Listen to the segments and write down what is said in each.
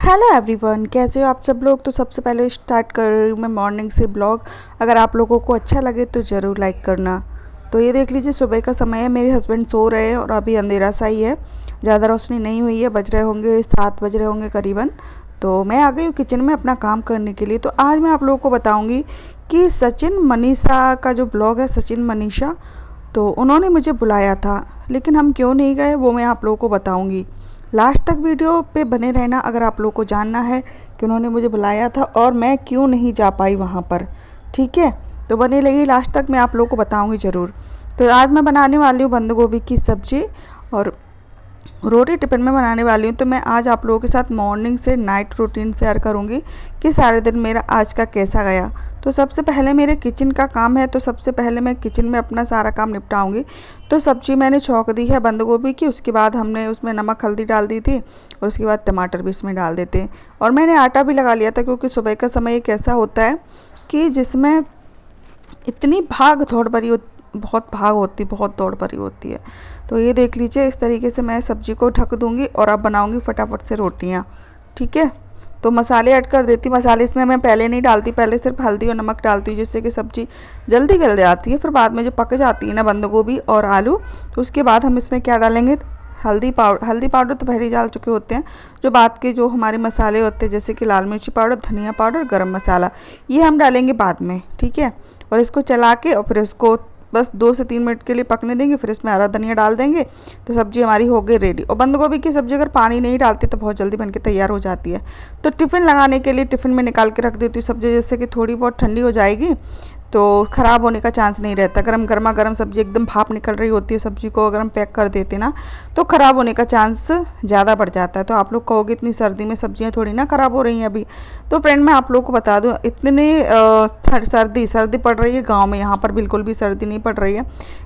Hello everyone, कैसे हो आप सब लोग। तो सबसे पहले स्टार्ट कर रही हूँ मैं मॉर्निंग से ब्लॉग। अगर आप लोगों को अच्छा लगे तो ज़रूर लाइक करना। तो ये देख लीजिए, सुबह का समय है, मेरे हस्बैंड सो रहे हैं और अभी अंधेरा सा ही है, ज़्यादा रोशनी नहीं हुई है। बज रहे होंगे 7 बज रहे होंगे करीबन। तो मैं आ गई हूँ किचन में अपना काम करने के लिए। तो आज मैं आप लोगों को बताऊँगी कि सचिन मनीषा का जो ब्लॉग है, सचिन मनीषा, तो उन्होंने मुझे बुलाया था, लेकिन हम क्यों नहीं गए वो मैं आप लोगों को बताऊँगी। लास्ट तक वीडियो पे बने रहना अगर आप लोगों को जानना है कि उन्होंने मुझे बुलाया था और मैं क्यों नहीं जा पाई वहाँ पर। ठीक है, तो बने रहिए लास्ट तक, मैं आप लोगों को बताऊँगी ज़रूर। तो आज मैं बनाने वाली हूँ बंद गोभी की सब्ज़ी और रोटी टिफ़िन में बनाने वाली हूँ। तो मैं आज आप लोगों के साथ मॉर्निंग से नाइट रूटीन शेयर करूँगी कि सारे दिन मेरा आज का कैसा गया। तो सबसे पहले मेरे किचन का काम है, तो सबसे पहले मैं किचन में अपना सारा काम निपटाऊँगी। तो सब्ज़ी मैंने छौंक दी है बंद गोभी की, उसके बाद हमने उसमें नमक हल्दी डाल दी थी और उसके बाद टमाटर भी इसमें डाल देते हैं। और मैंने आटा भी लगा लिया था, क्योंकि सुबह का समय एक ऐसा होता है कि जिसमें इतनी भाग दौड़ भरी बहुत दौड़ भरी होती है। तो ये देख लीजिए, इस तरीके से मैं सब्ज़ी को ढक दूँगी और अब बनाऊँगी फटाफट से रोटियाँ। ठीक है, तो मसाले ऐड कर देती। मसाले इसमें मैं पहले नहीं डालती, पहले सिर्फ हल्दी और नमक डालती हूँ, जिससे कि सब्ज़ी जल्दी गल जाती है। फिर बाद में जो पक जाती है ना बंद गोभी और आलू, तो उसके बाद हम इसमें क्या डालेंगे, हल्दी पाउडर तो पहले ही डाल चुके होते हैं। जो बात के जो हमारे मसाले होते हैं, जैसे कि लाल मिर्ची पाउडर, धनिया पाउडर, गरम मसाला, ये हम डालेंगे बाद में। ठीक है, और इसको चला के और फिर इसको बस 2 से 3 मिनट के लिए पकने देंगे। फिर इसमें हरा धनिया डाल देंगे, तो सब्ज़ी हमारी हो गई रेडी। और बंद गोभी की सब्ज़ी अगर पानी नहीं डालते तो बहुत जल्दी बनके तैयार हो जाती है। तो टिफ़िन लगाने के लिए टिफ़िन में निकाल के रख देती हूँ सब्ज़ी, जिससे कि थोड़ी बहुत ठंडी हो जाएगी तो ख़राब होने का चांस नहीं रहता। गर्मा गर्म सब्ज़ी एकदम भाप निकल रही होती है, सब्ज़ी को अगर हम पैक कर देते ना तो ख़राब होने का चांस ज़्यादा बढ़ जाता है। तो आप लोग कहोगे इतनी सर्दी में सब्ज़ियाँ थोड़ी ना ख़राब हो रही हैं अभी। तो फ्रेंड मैं आप लोगों को बता दूँ, इतनी सर्दी पड़ रही है गाँव में, यहाँ पर बिल्कुल भी सर्दी नहीं पड़ रही है।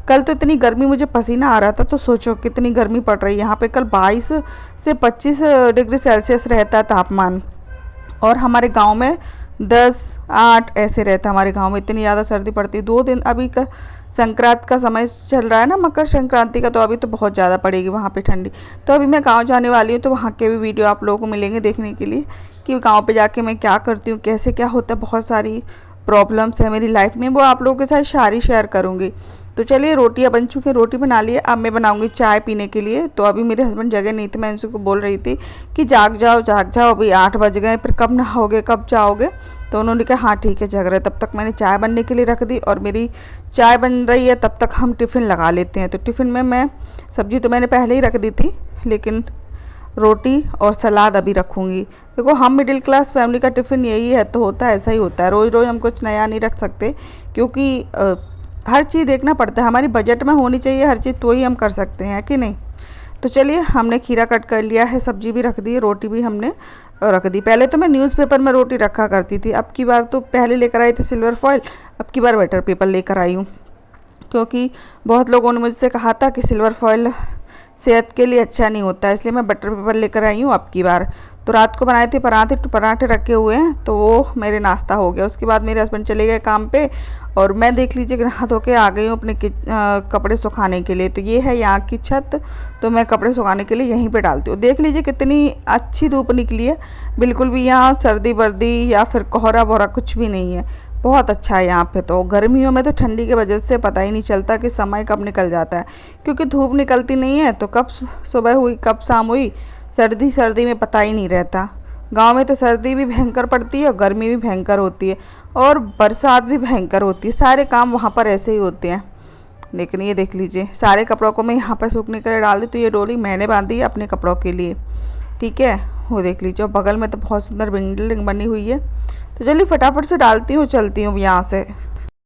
कल तो इतनी गर्मी, मुझे पसीना आ रहा था। तो सोचो कितनी गर्मी पड़ रही है यहाँ पर। कल 22 से 25 डिग्री सेल्सियस रहता है तापमान, और हमारे गांव में 10-8 ऐसे रहता है। हमारे गांव में इतनी ज़्यादा सर्दी पड़ती है। 2 दिन अभी का संक्रांत का समय चल रहा है ना, मकर संक्रांति का, तो अभी तो बहुत ज़्यादा पड़ेगी वहाँ पे ठंडी। तो अभी मैं गांव जाने वाली हूँ, तो वहाँ के भी वीडियो आप लोगों को मिलेंगे देखने के लिए कि गांव पे जाके मैं क्या करती हूँ, कैसे क्या होता है। बहुत सारी प्रॉब्लम्स है मेरी लाइफ में, वो आप लोगों के साथ सारी शेयर करूँगी। तो चलिए, रोटियां बन चुकी हैं, रोटी बना लिए। अब मैं बनाऊंगी चाय पीने के लिए। तो अभी मेरे हस्बैंड जगह नहीं थे, मैं उनको बोल रही थी कि जाग जाओ, अभी 8 बज गए, फिर कब नहाओगे, कब जाओगे। तो उन्होंने कहा हाँ ठीक है, जग रहे। तब तक मैंने चाय बनने के लिए रख दी, और मेरी चाय बन रही है तब तक हम टिफ़िन लगा लेते हैं। तो टिफ़िन में मैं सब्ज़ी तो मैंने पहले ही रख दी थी, लेकिन रोटी और सलाद अभी रखूँगी। देखो, हम मिडिल क्लास फैमिली का टिफ़िन यही है, तो होता है ऐसा ही होता है। रोज़ रोज़ हम कुछ नया नहीं रख सकते, क्योंकि हर चीज़ देखना पड़ता है, हमारी बजट में होनी चाहिए हर चीज़, तो ही हम कर सकते हैं कि नहीं। तो चलिए, हमने खीरा कट कर लिया है, सब्जी भी रख दी, रोटी भी हमने रख दी। पहले तो मैं न्यूज़पेपर में रोटी रखा करती थी, अब की बार तो पहले लेकर आई थी सिल्वर फॉइल, अब की बार बटर पेपर लेकर आई हूँ, क्योंकि बहुत लोगों ने मुझसे कहा था कि सिल्वर फॉइल सेहत के लिए अच्छा नहीं होता है, इसलिए मैं बटर पेपर लेकर आई हूँ अब की बार। तो रात को बनाए थे पराठे, तो पराठे रखे हुए हैं, तो वो मेरे नाश्ता हो गया। उसके बाद मेरे हस्बैंड चले गए काम पे, और मैं देख लीजिए नहा धो के आ गई हूँ अपने कपड़े सुखाने के लिए। तो ये है यहाँ की छत, तो मैं कपड़े सुखाने के लिए यहीं पे डालती हूँ। देख लीजिए कितनी अच्छी धूप निकली है, बिल्कुल भी यहाँ सर्दी वर्दी या फिर कोहरा वोहरा कुछ भी नहीं है, बहुत अच्छा है यहाँ पे। तो गर्मियों में तो ठंडी की वजह से पता ही नहीं चलता कि समय कब निकल जाता है, क्योंकि धूप निकलती नहीं है, तो कब सुबह हुई कब शाम हुई, सर्दी में पता ही नहीं रहता। गांव में तो सर्दी भी भयंकर पड़ती है और गर्मी भी भयंकर होती है और बरसात भी भयंकर होती है, सारे काम वहाँ पर ऐसे ही होते हैं। लेकिन ये देख लीजिए, सारे कपड़ों को मैं यहाँ पर सूखने के लिए डाल दी। तो ये डोली मैंने बांधी है अपने कपड़ों के लिए। ठीक है, वो देख लीजिए, और बगल में तो बहुत सुंदर बिल्डिंग बनी हुई है। तो चलिए फटाफट से डालती हूँ, चलती हूँ यहाँ से।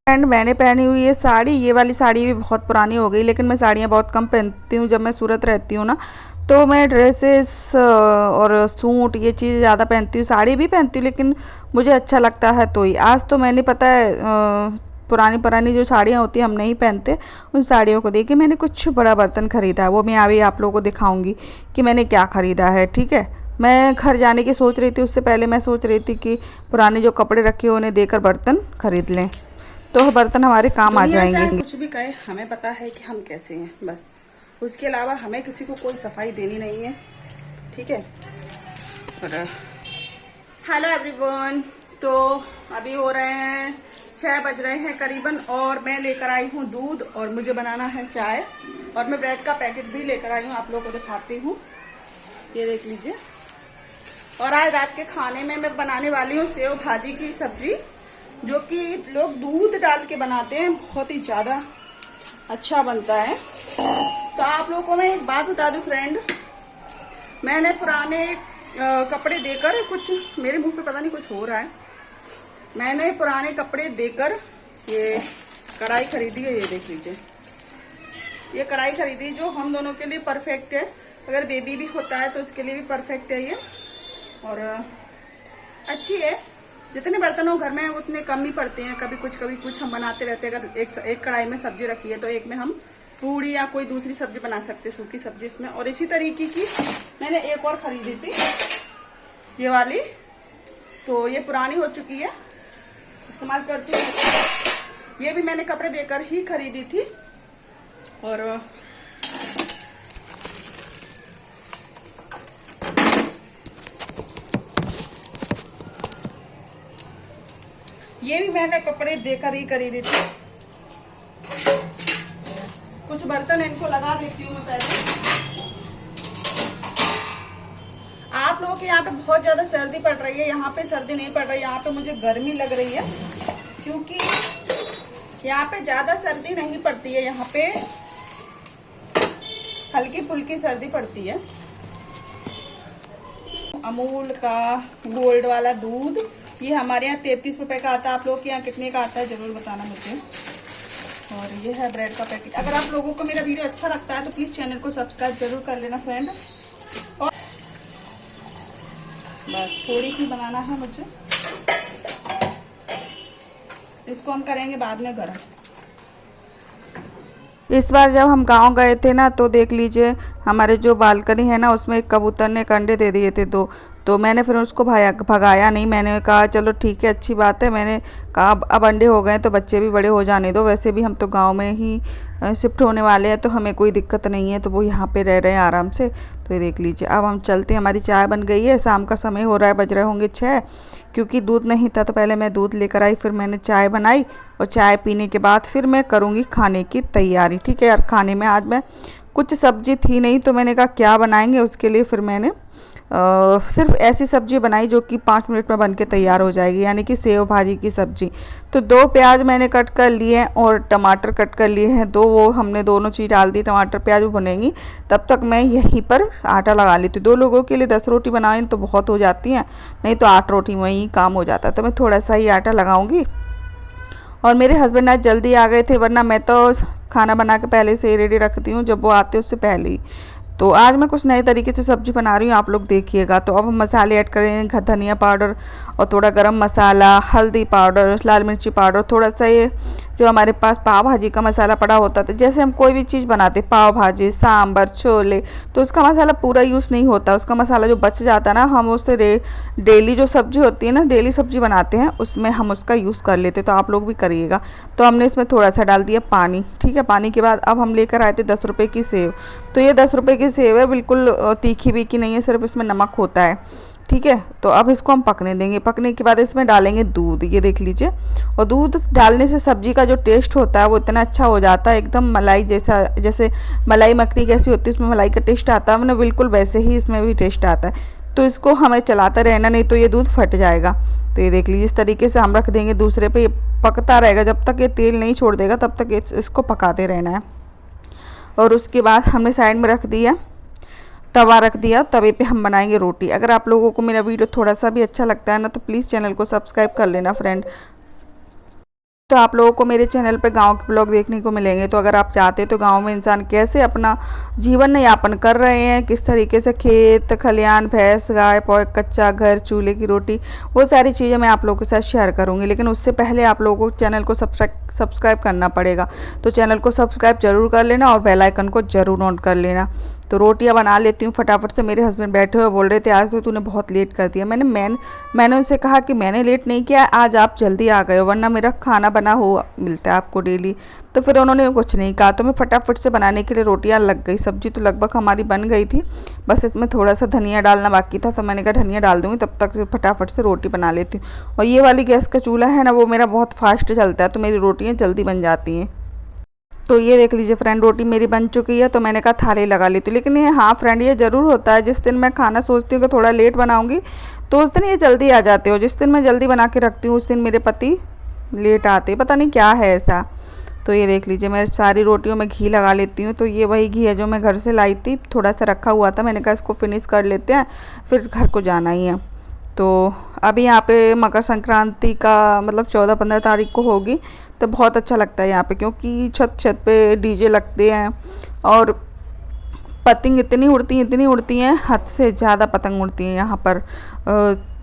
एंड मैंने पहनी हुई है साड़ी, ये वाली साड़ी भी बहुत पुरानी हो गई, लेकिन मैं साड़ियाँ बहुत कम पहनती हूँ। जब मैं सूरत रहती हूँ ना, तो मैं ड्रेसेस और सूट ये चीज़ ज़्यादा पहनती हूँ। साड़ी भी पहनती हूँ, लेकिन मुझे अच्छा लगता है तो ही। आज तो मैंने पता है पुरानी जो साड़ियाँ होती हैं हम नहीं पहनते, उन साड़ियों को देख के मैंने कुछ बड़ा बर्तन ख़रीदा है। वो मैं अभी आप लोगों को दिखाऊंगी कि मैंने क्या ख़रीदा है। ठीक है, मैं घर जाने की सोच रही थी, उससे पहले मैं सोच रही थी कि पुराने जो कपड़े रखे हुए उन्हें देकर बर्तन खरीद लें, तो बर्तन हमारे काम आ जाएंगे। कुछ भी कहे, हमें पता है कि हम कैसे हैं, बस उसके अलावा हमें किसी को कोई सफाई देनी नहीं है। ठीक है, और हेलो एवरीवन। तो अभी हो रहे हैं 6 बज रहे हैं करीबन, और मैं लेकर आई हूँ दूध और मुझे बनाना है चाय, और मैं ब्रेड का पैकेट भी लेकर आई हूँ, आप लोगों को दिखाती हूँ, ये देख लीजिए। और आज रात के खाने में मैं बनाने वाली हूँ सेव भाजी की सब्जी, जो कि लोग दूध डाल के बनाते हैं, बहुत ही ज़्यादा अच्छा बनता है। तो आप लोगों को मैं एक बात बता दूं फ्रेंड, मैंने पुराने कपड़े देकर, कुछ मेरे मुंह पे पता नहीं कुछ हो रहा है, मैंने पुराने कपड़े देकर ये कढ़ाई खरीदी है, ये देख लीजिए। ये कढ़ाई खरीदी जो हम दोनों के लिए परफेक्ट है, अगर बेबी भी होता है तो उसके लिए भी परफेक्ट है ये, और अच्छी है। जितने बर्तन हो घर में उतने कम ही पड़ते हैं, कभी कुछ हम बनाते रहते हैं। अगर एक कढ़ाई में सब्जी रखी है तो एक में हम पूड़ी या कोई दूसरी सब्जी बना सकते हैं, सूखी सब्जी इसमें। और इसी तरीके की मैंने एक और खरीदी थी, ये वाली, तो ये पुरानी हो चुकी है, इस्तेमाल करती हूँ। ये भी मैंने कपड़े देकर ही खरीदी थी। और ये भी मैंने कपड़े देकर ही खरीदी थी। कुछ बर्तन इनको लगा देती हूँ मैं पहले। आप लोगों के यहाँ पे बहुत ज्यादा सर्दी पड़ रही है, यहाँ पे सर्दी नहीं पड़ रही, यहाँ पे मुझे गर्मी लग रही है, क्योंकि यहाँ पे ज्यादा सर्दी नहीं पड़ती है, यहाँ पे हल्की फुल्की सर्दी पड़ती है। अमूल का गोल्ड वाला दूध, ये हमारे यहाँ 33 रुपए का आता है, आप लोग के यहाँ कितने का आता है जरूर बताना मुझे। और ये है ब्रेड का पैकेट। अगर आप लोगों को मेरा वीडियो अच्छा लगता है तो प्लीज चैनल को सब्सक्राइब जरूर कर लेना फ्रेंड। और बस थोड़ी सी बनाना है मुझे, इसको हम करेंगे बाद में गरम। इस बार जब हम गांव गए थे ना, तो देख लीजिए हमारे जो बालकनी है ना, उसमें एक कबूतर ने अंडे दे दिए थे दो। तो मैंने फिर उसको भगाया नहीं, मैंने कहा चलो ठीक है, अच्छी बात है। मैंने कहा अब अंडे हो गए तो बच्चे भी बड़े हो जाने दो, वैसे भी हम तो गांव में ही शिफ्ट होने वाले हैं, तो हमें कोई दिक्कत नहीं है, तो वो यहाँ पे रह रहे हैं आराम से। तो ये देख लीजिए, अब हम चलते हैं। हमारी चाय बन गई है, शाम का समय हो रहा है, बज रहे होंगे 6, क्योंकि दूध नहीं था तो पहले मैं दूध लेकर आई, फिर मैंने चाय बनाई, और चाय पीने के बाद फिर मैं करूँगी खाने की तैयारी। ठीक है यार, खाने में आज मैं कुछ सब्जी थी नहीं, तो मैंने कहा क्या बनाएंगे, उसके लिए फिर मैंने सिर्फ ऐसी सब्जी बनाई जो कि 5 मिनट में बन के तैयार हो जाएगी, यानी कि सेव भाजी की सब्जी। तो 2 प्याज मैंने कट कर लिए हैं और टमाटर कट कर लिए हैं 2, वो हमने दोनों चीज़ डाल दी, टमाटर प्याज भी भुनेंगी। तब तक मैं यहीं पर आटा लगा लेती हूँ। 2 लोगों के लिए 10 रोटी बनाएं तो बहुत हो जाती हैं, नहीं तो 8 रोटी में ही काम हो जाता है। तो मैं थोड़ा सा ही आटा लगाऊंगी। और मेरे हस्बैंड आज जल्दी आ गए थे, वरना मैं तो खाना बना के पहले से ही रेडी रखती हूँ, जब वो आते उससे पहले ही। तो आज मैं कुछ नए तरीके से सब्जी बना रही हूँ, आप लोग देखिएगा। तो अब हम मसाले ऐड करेंगे, धनिया पाउडर और थोड़ा गरम मसाला, हल्दी पाउडर, लाल मिर्ची पाउडर, थोड़ा सा ये जो हमारे पास पाव भाजी का मसाला पड़ा होता था, जैसे हम कोई भी चीज़ बनाते, पाव भाजी, सांभर, छोले, तो उसका मसाला पूरा यूज़ नहीं होता, उसका मसाला जो बच जाता है ना, हम उससे डेली जो सब्जी होती है ना, डेली सब्जी बनाते हैं, उसमें हम उसका यूज़ कर लेते। तो आप लोग भी करिएगा। तो हमने इसमें थोड़ा सा डाल दिया पानी। ठीक है, पानी के बाद अब हम लेकर आए थे 10 रुपये की सेव। तो ये 10 रुपये की सेव है, बिल्कुल तीखी बीखी नहीं है, सिर्फ इसमें नमक होता है। ठीक है, तो अब इसको हम पकने देंगे। पकने के बाद इसमें डालेंगे दूध, ये देख लीजिए। और दूध डालने से सब्जी का जो टेस्ट होता है वो इतना अच्छा हो जाता है, एकदम मलाई जैसा, जैसे मलाई मखनी कैसी होती है उसमें मलाई का टेस्ट आता है ना, बिल्कुल वैसे ही इसमें भी टेस्ट आता है। तो इसको हमें चलाते रहना, नहीं तो ये दूध फट जाएगा। तो ये देख लीजिए, इस तरीके से हम रख देंगे दूसरे पे, ये पकता रहेगा जब तक ये तेल नहीं छोड़ देगा, तब तक इसको पकाते रहना है। और उसके बाद हमने साइड में रख दिया, तवा रख दिया, तवे पे हम बनाएंगे रोटी। अगर आप लोगों को मेरा वीडियो थोड़ा सा भी अच्छा लगता है ना, तो प्लीज़ चैनल को सब्सक्राइब कर लेना फ्रेंड। तो आप लोगों को मेरे चैनल पे गांव के ब्लॉग देखने को मिलेंगे। तो अगर आप चाहते हैं तो गांव में इंसान कैसे अपना जीवन यापन कर रहे हैं, किस तरीके से खेत खलियान, भैंस गाय, कच्चा घर, चूल्हे की रोटी, वो सारी चीज़ें मैं आप लोगों के साथ शेयर करूंगी। लेकिन उससे पहले आप लोगों को चैनल को सब्सक्राइब करना पड़ेगा। तो चैनल को सब्सक्राइब जरूर कर लेना और बेल आइकन को जरूर ऑन कर लेना। तो रोटियां बना लेती हूँ फटाफट से। मेरे हस्बैंड बैठे हुए बोल रहे थे आज तो तूने बहुत लेट कर दिया। मैंने उनसे कहा कि मैंने लेट नहीं किया, आज आप जल्दी आ गए हो, वरना मेरा खाना बना हुआ मिलता है आपको डेली। तो फिर उन्होंने कुछ नहीं कहा, तो मैं फटाफट से बनाने के लिए रोटियां लग गई। सब्जी तो लगभग हमारी बन गई थी, बस इसमें थोड़ा सा धनिया डालना बाकी था, तो मैंने कहा धनिया डाल दूँगी, तब तक फटाफट से रोटी बना लेती हूँ। और ये वाली गैस का चूल्हा है ना, वो मेरा बहुत फास्ट चलता है, तो मेरी रोटियाँ जल्दी बन जाती हैं। तो ये देख लीजिए फ्रेंड, रोटी मेरी बन चुकी है, तो मैंने कहा थाली लगा लेती हूँ। लेकिन ये हाँ फ्रेंड, ये ज़रूर होता है, जिस दिन मैं खाना सोचती हूँ कि थोड़ा लेट बनाऊँगी तो उस दिन ये जल्दी आ जाते हो। जिस दिन मैं जल्दी बना के रखती हूँ उस दिन मेरे पति लेट आते, पता नहीं क्या है ऐसा। तो ये देख लीजिए मैं सारी रोटियों में घी लगा लेती हूँ। तो ये वही घी है जो मैं घर से लाई थी, थोड़ा सा रखा हुआ था, मैंने कहा इसको फिनिश कर लेते हैं, फिर घर को जाना ही है। तो अभी यहाँ पे मकर संक्रांति का मतलब 14-15 तारीख को होगी, तो बहुत अच्छा लगता है यहाँ पे, क्योंकि छत छत पे डीजे लगते हैं और पतंग इतनी उड़ती हैं, हद से ज़्यादा पतंग उड़ती हैं यहाँ पर।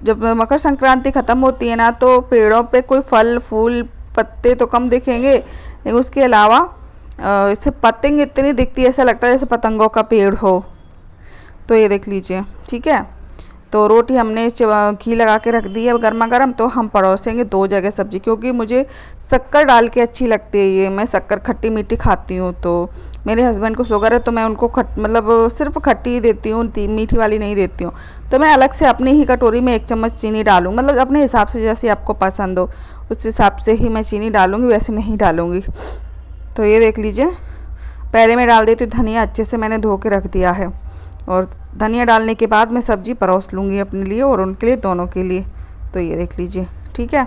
जब मकर संक्रांति ख़त्म होती है ना, तो पेड़ों पे कोई फल फूल पत्ते तो कम दिखेंगे, लेकिन उसके अलावा इससे पतंग इतनी दिखती है, ऐसा लगता है जैसे पतंगों का पेड़ हो। तो ये देख लीजिए, ठीक है। तो रोटी हमने घी लगा के रख दी है गर्मा गर्म, तो हम परोसेंगे 2 जगह सब्जी, क्योंकि मुझे शक्कर डाल के अच्छी लगती है ये, मैं शक्कर खट्टी मीठी खाती हूँ। तो मेरे हस्बैंड को शुगर है, तो मैं उनको मतलब सिर्फ खट्टी ही देती हूँ, मीठी वाली नहीं देती हूँ। तो मैं अलग से अपनी ही कटोरी में 1 चम्मच चीनी डालूँ, मतलब अपने हिसाब से जैसे आपको पसंद हो उस हिसाब से ही मैं चीनी डालूँगी, वैसे नहीं डालूँगी। तो ये देख लीजिए, पहले मैं डाल देती हूँ धनिया, अच्छे से मैंने धो के रख दिया है, और धनिया डालने के बाद मैं सब्ज़ी परोस लूँगी अपने लिए और उनके लिए, दोनों के लिए। तो ये देख लीजिए, ठीक है।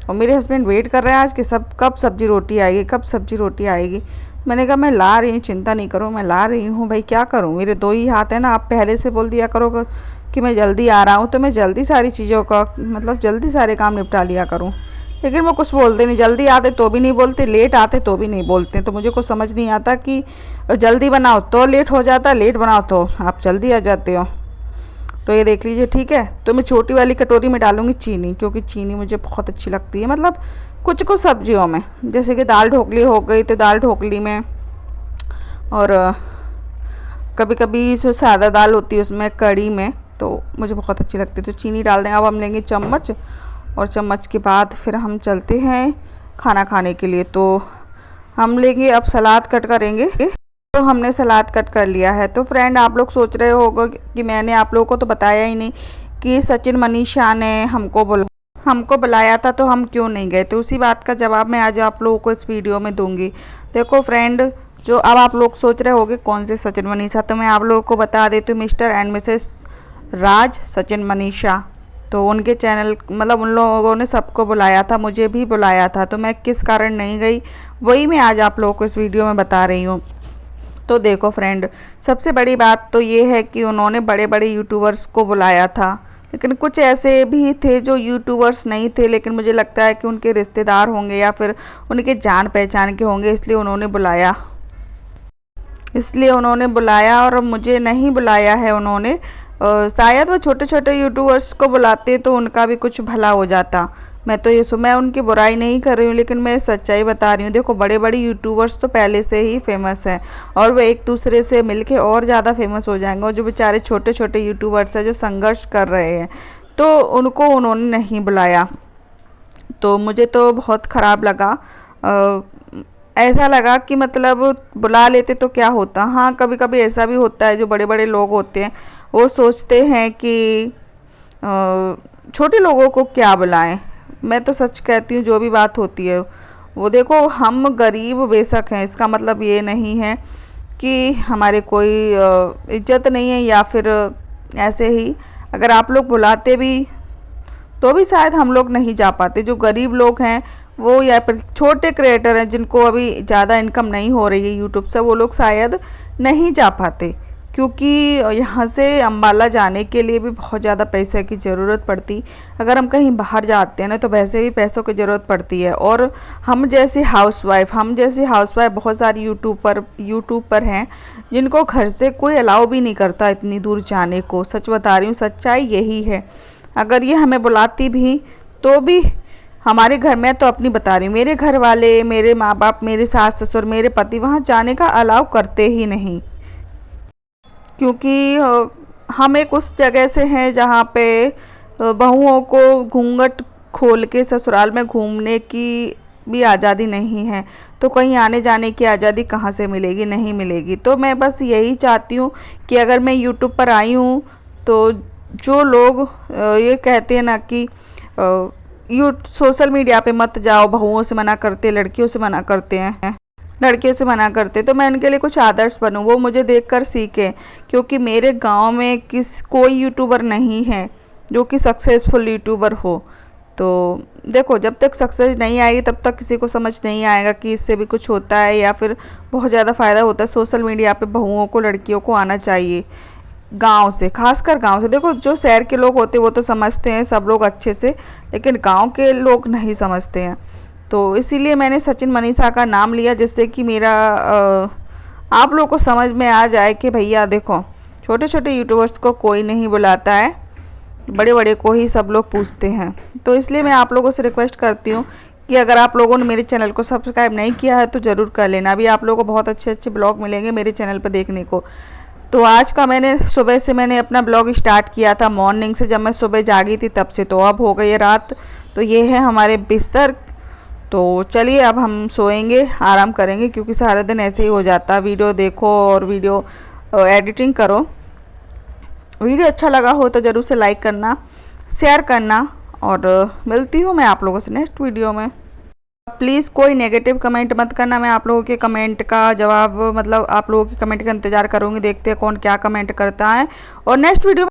और मेरे हस्बैंड वेट कर रहे हैं आज कि कब सब्ज़ी रोटी आएगी, कब सब्ज़ी रोटी आएगी। मैंने कहा मैं ला रही हूँ, चिंता नहीं करो, मैं ला रही हूँ भाई, क्या करूँ, मेरे 2 ही हाथ हैं ना। आप पहले से बोल दिया करो कि मैं जल्दी आ रहा हूँ, तो मैं जल्दी सारी चीज़ों का मतलब जल्दी सारे काम निपटा लिया करूँ। लेकिन वो कुछ बोलते नहीं, जल्दी आते तो भी नहीं बोलते, लेट आते तो भी नहीं बोलते। तो मुझे कुछ समझ नहीं आता कि जल्दी बनाओ तो लेट हो जाता, लेट बनाओ तो आप जल्दी आ जाते हो। तो ये देख लीजिए, ठीक है। तो मैं छोटी वाली कटोरी में डालूँगी चीनी, क्योंकि चीनी मुझे बहुत अच्छी लगती है, मतलब कुछ कुछ सब्जियों में, जैसे कि दाल ढोकली हो गई तो दाल ढोकली में, और कभी कभी जो सादा दाल होती है उसमें, कड़ी में, तो मुझे बहुत अच्छी लगती है। तो चीनी डाल देंगे। अब हम लेंगे चम्मच, और चम्मच के बाद फिर हम चलते हैं खाना खाने के लिए। तो हम लेंगे अब सलाद कट करेंगे। तो हमने सलाद कट कर लिया है। तो फ्रेंड, आप लोग सोच रहे होगे कि मैंने आप लोगों को तो बताया ही नहीं कि सचिन मनीषा ने हमको बुलाया था, तो हम क्यों नहीं गए। तो उसी बात का जवाब मैं आज आप लोगों को इस वीडियो में दूंगी। देखो फ्रेंड, जो अब आप लोग सोच रहे होंगे कौन से सचिन मनीषा, तो मैं आप लोगों को बता देती हूँ, मिस्टर एंड मिसेस राज सचिन मनीषा। तो उनके चैनल मतलब उन लोगों ने सबको बुलाया था, मुझे भी बुलाया था, तो मैं किस कारण नहीं गई वही मैं आज आप लोगों को इस वीडियो में बता रही हूँ। तो देखो फ्रेंड, सबसे बड़ी बात तो ये है कि उन्होंने बड़े बड़े यूट्यूबर्स को बुलाया था, लेकिन कुछ ऐसे भी थे जो यूट्यूबर्स नहीं थे, लेकिन मुझे लगता है कि उनके रिश्तेदार होंगे या फिर उनके जान पहचान के होंगे, इसलिए उन्होंने बुलाया और मुझे नहीं बुलाया है उन्होंने। शायद वो छोटे छोटे यूट्यूबर्स को बुलाते तो उनका भी कुछ भला हो जाता। मैं उनकी बुराई नहीं कर रही हूँ, लेकिन मैं सच्चाई बता रही हूँ। देखो, बड़े बड़े यूट्यूबर्स तो पहले से ही फेमस हैं और वो एक दूसरे से मिलके और ज़्यादा फेमस हो जाएंगे, और जो बेचारे छोटे छोटे यूट्यूबर्स हैं जो संघर्ष कर रहे हैं, तो उनको उन्होंने नहीं बुलाया। तो मुझे तो बहुत ख़राब लगा। ऐसा लगा कि मतलब बुला लेते तो क्या होता। हाँ, कभी कभी ऐसा भी होता है, जो बड़े बड़े लोग होते हैं वो सोचते हैं कि छोटे लोगों को क्या बुलाएं। मैं तो सच कहती हूँ, जो भी बात होती है वो, देखो हम गरीब बेशक हैं, इसका मतलब ये नहीं है कि हमारे कोई इज्जत नहीं है, या फिर ऐसे ही अगर आप लोग बुलाते भी तो भी शायद हम लोग नहीं जा पाते। जो गरीब लोग हैं वो, या फिर छोटे क्रिएटर हैं जिनको अभी ज़्यादा इनकम नहीं हो रही है यूट्यूब से, वो लोग शायद नहीं जा पाते, क्योंकि यहाँ से अम्बाला जाने के लिए भी बहुत ज़्यादा पैसे की ज़रूरत पड़ती। अगर हम कहीं बाहर जाते हैं ना, तो वैसे भी पैसों की ज़रूरत पड़ती है। और हम जैसे हाउसवाइफ बहुत सारी यूट्यूब पर हैं जिनको घर से कोई अलाउ भी नहीं करता इतनी दूर जाने को। सच बता रही हूँ, सच्चाई यही है। अगर ये हमें बुलाती भी तो भी हमारे घर में, तो अपनी बता रही हूँ, मेरे घर वाले, मेरे माँ बाप, मेरे सास ससुर, मेरे पति वहाँ जाने का अलाउ करते ही नहीं। क्योंकि हम एक उस जगह से हैं जहाँ पे बहुओं को घूंघट खोल के ससुराल में घूमने की भी आज़ादी नहीं है। तो कहीं आने जाने की आज़ादी कहाँ से मिलेगी, नहीं मिलेगी। तो मैं बस यही चाहती हूँ कि अगर मैं यूट्यूब पर आई हूँ तो जो लोग ये कहते हैं ना कि यू सोशल मीडिया पे मत जाओ, बहुओं से मना करते, लड़कियों से मना करते हैं, लड़कियों से मना करते, तो मैं उनके लिए कुछ आदर्श बनूं, वो मुझे देखकर सीखें। क्योंकि मेरे गांव में कोई यूट्यूबर नहीं है जो कि सक्सेसफुल यूट्यूबर हो। तो देखो, जब तक सक्सेस नहीं आएगी तब तक किसी को समझ नहीं आएगा कि इससे भी कुछ होता है या फिर बहुत ज़्यादा फ़ायदा होता है। सोशल मीडिया पे बहुओं को, लड़कियों को आना चाहिए, गांव से, खासकर गांव से। देखो, जो शहर के लोग होते हैं वो तो समझते हैं सब लोग अच्छे से, लेकिन गांव के लोग नहीं समझते हैं। तो इसीलिए मैंने सचिन मनीषा का नाम लिया, जिससे कि मेरा आप लोगों को समझ में आ जाए कि भैया देखो, छोटे छोटे यूट्यूबर्स को कोई नहीं बुलाता है, बड़े बड़े को ही सब लोग पूछते हैं। तो इसलिए मैं आप लोगों से रिक्वेस्ट करती हूँ कि अगर आप लोगों ने मेरे चैनल को सब्सक्राइब नहीं किया है तो ज़रूर कर लेना। अभी आप लोगों को बहुत अच्छे अच्छे ब्लॉग मिलेंगे मेरे चैनल पर देखने को। तो आज का मैंने सुबह से मैंने अपना ब्लॉग स्टार्ट किया था मॉर्निंग से, जब मैं सुबह जागी थी तब से। तो अब हो गई है रात, तो ये है हमारे बिस्तर। तो चलिए अब हम सोएंगे, आराम करेंगे, क्योंकि सारा दिन ऐसे ही हो जाता, वीडियो देखो और वीडियो एडिटिंग करो। वीडियो अच्छा लगा हो तो ज़रूर से लाइक करना, शेयर करना, और मिलती हूँ मैं आप लोगों से नेक्स्ट वीडियो में। प्लीज़ कोई नेगेटिव कमेंट मत करना, मैं आप लोगों के कमेंट का जवाब, मतलब आप लोगों के कमेंट का इंतज़ार करूँगी। देखते हैं कौन क्या कमेंट करता है, और नेक्स्ट वीडियो